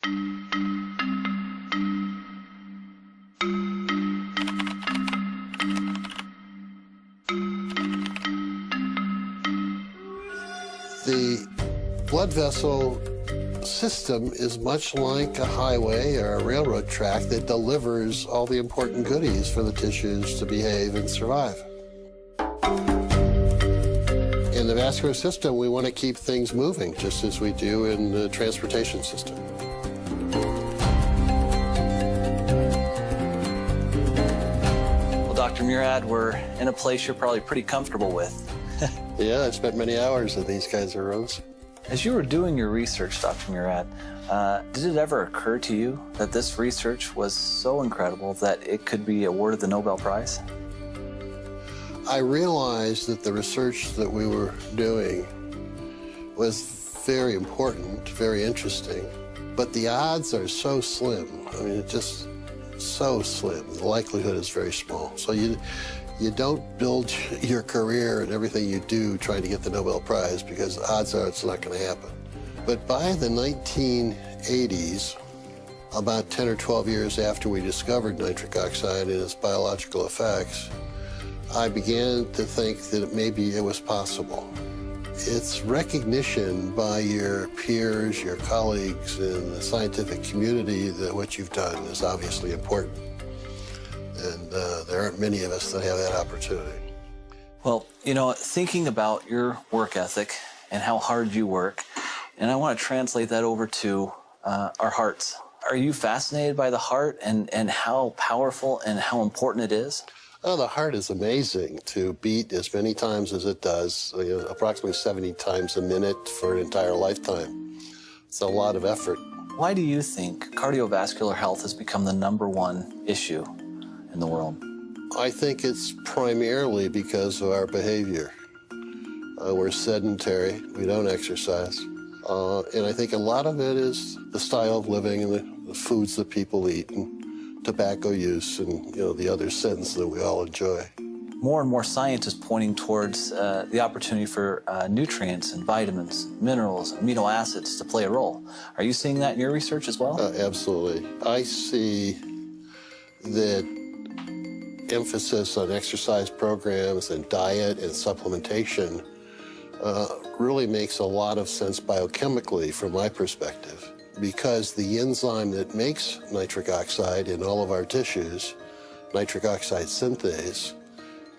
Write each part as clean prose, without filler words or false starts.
The blood vessel system is much like a highway or a railroad track that delivers all the important goodies for the tissues to behave and survive. In the vascular system, we want to keep things moving, just as we do in the transportation system. Well, Dr. Murad, we're in a place you're probably pretty comfortable with. Yeah, I've spent many hours in these kinds of rooms. As you were doing your research, Dr. Murad, did it ever occur to you that this research was so incredible that it could be awarded the Nobel Prize? I realized that the research that we were doing was very important, very interesting, but the odds are so slim. I mean, it's just so slim. The likelihood is very small. So you don't build your career and everything you do trying to get the Nobel Prize, because odds are it's not going to happen. But by the 1980s, about 10 or 12 years after we discovered nitric oxide and its biological effects, I began to think that maybe it was possible. It's recognition by your peers, your colleagues in the scientific community that what you've done is obviously important. And there aren't many of us that have that opportunity. Well, you know, thinking about your work ethic and how hard you work, and I want to translate that over to our hearts. Are you fascinated by the heart and how powerful and how important it is? Oh, the heart is amazing to beat as many times as it does, approximately 70 times a minute for an entire lifetime. It's a lot of effort. Why do you think cardiovascular health has become the #1 issue in the world? I think it's primarily because of our behavior. We're sedentary, we don't exercise, and I think a lot of it is the style of living and the foods that people eat and tobacco use and the other sins that we all enjoy. More and more science is pointing towards the opportunity for nutrients and vitamins, minerals, amino acids to play a role. Are you seeing that in your research as well? Absolutely. I see that emphasis on exercise programs and diet and supplementation really makes a lot of sense biochemically from my perspective, because the enzyme that makes nitric oxide in all of our tissues, nitric oxide synthase,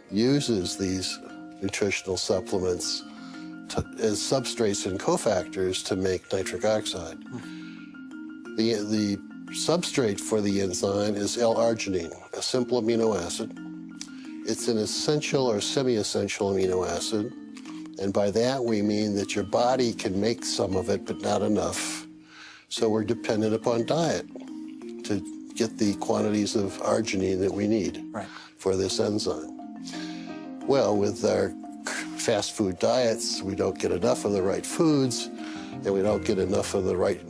uses these nutritional supplements as substrates and cofactors to make nitric oxide. The substrate for the enzyme is L-arginine, a simple amino acid. It's an essential or semi-essential amino acid, and by that we mean that your body can make some of it, but not enough. So we're dependent upon diet to get the quantities of arginine that we need for this enzyme. Well, with our fast food diets, we don't get enough of the right foods, and we don't get enough of the right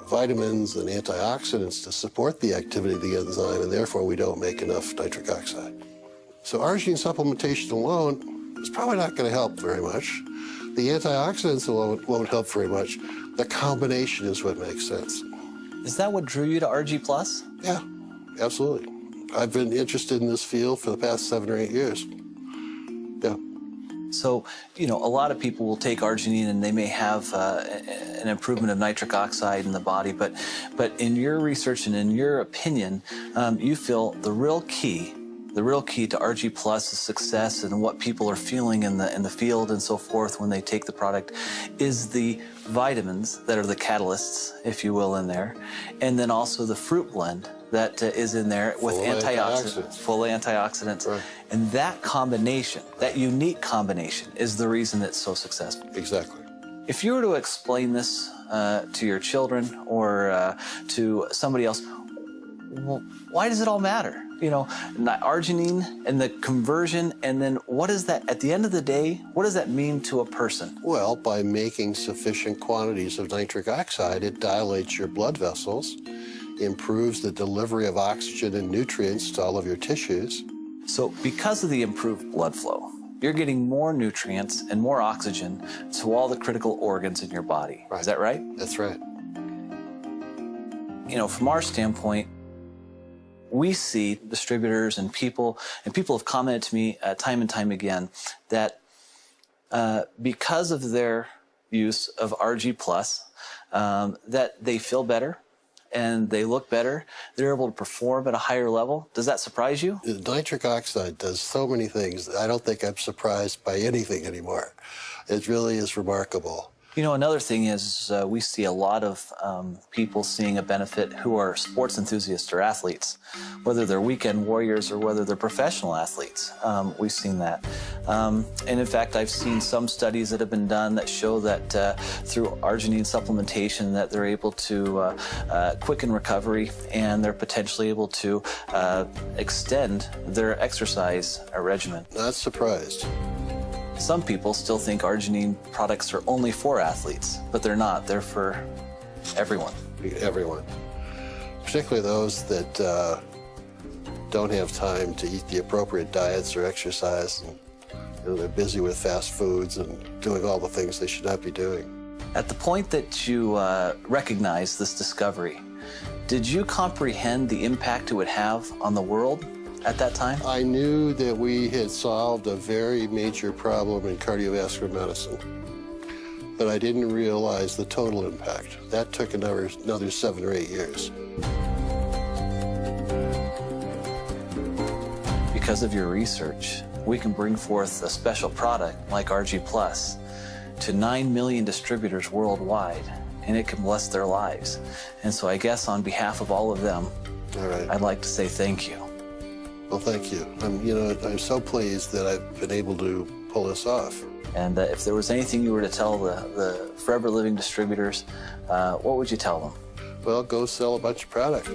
vitamins and antioxidants to support the activity of the enzyme, and therefore we don't make enough nitric oxide. So arginine supplementation alone is probably not going to help very much. The antioxidants alone won't help very much. The combination is what makes sense. Is that what drew you to RG+? Yeah, absolutely. I've been interested in this field for the past 7 or 8 years. Yeah. So, a lot of people will take arginine and they may have an improvement of nitric oxide in the body, but in your research and in your opinion, you feel the real key to RG+ is success and what people are feeling in the field and so forth when they take the product is the vitamins that are the catalysts, if you will, in there, and then also the fruit blend that is in there with full antioxidants. Right. And that combination, that unique combination, is the reason it's so successful. Exactly. If you were to explain this to your children or to somebody else, well, why does it all matter? Arginine and the conversion, and then what is that, at the end of the day, what does that mean to a person? Well, by making sufficient quantities of nitric oxide, it dilates your blood vessels, improves the delivery of oxygen and nutrients to all of your tissues. So because of the improved blood flow, you're getting more nutrients and more oxygen to all the critical organs in your body. Right. Is that right? That's right. from our standpoint, we see distributors and people have commented to me time and time again that because of their use of RG+, that they feel better and they look better. They're able to perform at a higher level. Does that surprise you? Nitric oxide does so many things. I don't think I'm surprised by anything anymore. It really is remarkable. Another thing is we see a lot of people seeing a benefit who are sports enthusiasts or athletes, whether they're weekend warriors or whether they're professional athletes. We've seen that. And in fact, I've seen some studies that have been done that show that through arginine supplementation that they're able to quicken recovery and they're potentially able to extend their exercise regimen. Not surprised. Some people still think arginine products are only for athletes, but they're not. They're for everyone. Everyone. Particularly those that don't have time to eat the appropriate diets or exercise. And, they're busy with fast foods and doing all the things they should not be doing. At the point that you recognized this discovery, did you comprehend the impact it would have on the world at that time? I knew that we had solved a very major problem in cardiovascular medicine, but I didn't realize the total impact. That took another 7 or 8 years. Because of your research, we can bring forth a special product like RG Plus to 9 million distributors worldwide, and it can bless their lives. And so I guess on behalf of all of them, All right. I'd like to say thank you. Well, thank you. I'm so pleased that I've been able to pull this off. And if there was anything you were to tell the forever living distributors, what would you tell them? Well, go sell a bunch of product.